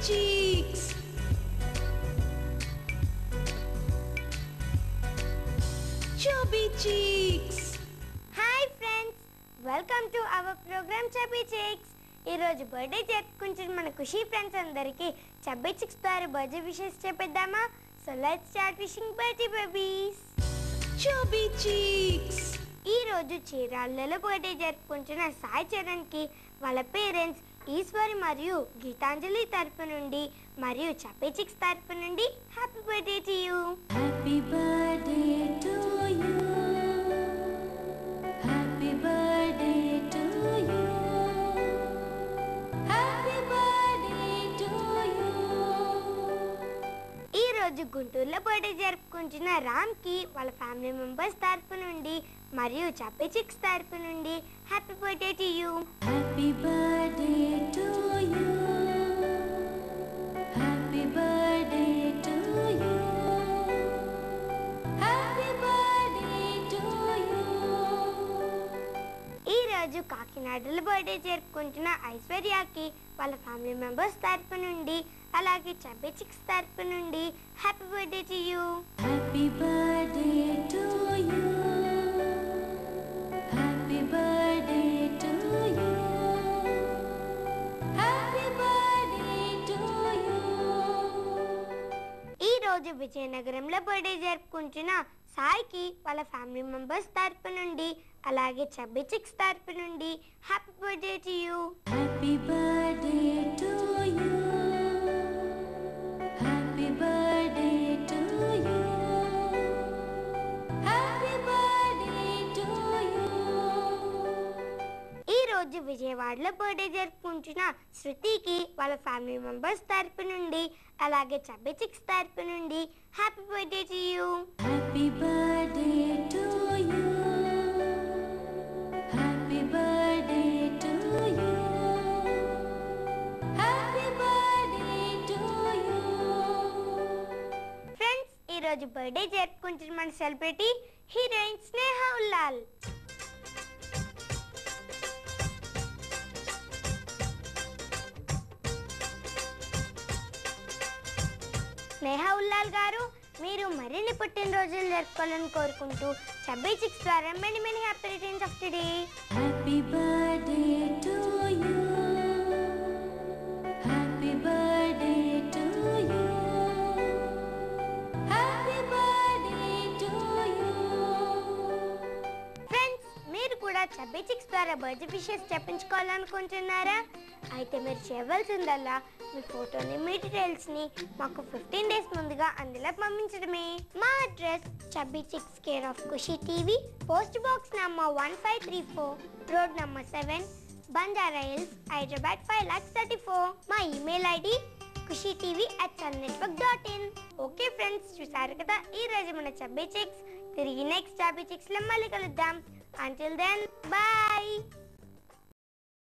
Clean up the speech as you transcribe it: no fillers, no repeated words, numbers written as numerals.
cheeks. Chubby cheeks. Hi friends, welcome to our program Chubby Cheeks. ఈ రోజు birthday జరుపుకుంటున్న మన ఖుషి ఫ్రెండ్స్ అందరికి Chubby Cheeks ద్వారా బర్త్డే విషెస్ చెప్పేద్దామా? So let's start wishing birthday babies. Chubby cheeks. ఈ రోజు చీరాలలో బర్త్డే జరుపుకుంటున్న సాయి చరణ్ కి వాళ్ళ పేరెంట్స్ ఈశ్వరి మరియు గీతాంజలి తరపు నుండి మరియు Chubby Cheeks తరపు నుండి happy birthday to you. Happy birthday to you. Happy birthday to you. Happy birthday to you. ఈ రోజు గుంటూరులో బర్త్డే జరుపుకుంటున్న రామ్ కి వాళ్ళ ఫ్యామిలీ మెంబర్స్ తరపు నుండి మరియు Chubby Cheeks తరపు నుండి happy birthday to you. Happy birthday to you. Happy birthday to you. Happy birthday to you. ఈ రోజు కాకినాడలో బర్త్డే జరుపుకుంటున్న ఐశ్వర్యకి వాళ్ళ ఫ్యామిలీ మెంబర్స్ తరపు నుండి అలాగే Chubby Cheeks తరపు నుండి happy birthday to you. Happy birthday to you. Happy birthday to you. Happy birthday to you. ఈ రోజు విజయనగరంలో బర్త్డే జరుపుకుంటున్న సాయికి వాళ్ళ ఫ్యామిలీ మెంబర్స్ తరపు నుండి అలాగే Chubby Cheeks తరపు నుండి happy birthday to you. Happy birthday to you. Happy birthday to you. Happy birthday to you. ఈ రోజు విజయవాడలో బర్త్డే జరుపుకుంటున్న శృతికి వాళ్ళ ఫ్యామిలీ మెంబర్స్ తరపు నుండి అలాగే Chubby Cheeks తరపు నుండి happy birthday to you. Happy birthday to you. Happy birthday to you. Happy birthday to you. Friends, ఈ రోజు బర్త్డే జరుపుకుంటున్న మన సెలబ్రిటీ హీరోయిన్ స్నేహ ఉల్లాల్. స్నేహ ఉల్లాల్ గారు, మీరు మరిన్ని పుట్టినరోజులు జరుపుకోవాలని కోరుకుంటూ Chubby Cheeks ద్వారా many many happy returns of the day. Happy birthday to you. Happy birthday to you. Happy birthday to you. Friends, మీరు కూడా Chubby Cheeks ద్వారా బర్త్డే విషెస్ చెప్పించుకోవాలనుకుంటున్నారా? అయితే మీరు చేయవలసిందల్లా మీ ఫోటోని మీ డీటెయిల్స్ని మాకు 15 డేస్ ముందుగా అందులో పంపించడమే. మా address Chubby Cheeks care of Khushi TV, post box number 1534, road number 7, Banjara Hills, Hyderabad 5,34,000. మా email ID kushitv@sunnetwork.in. Okay friends, చూసారు కదా ఈ రోజు మన Chubby Cheeks. తిరిగి నెక్స్ట్ Chubby Cheeks లో మళ్ళీ కలుద్దాం. Until then, bye.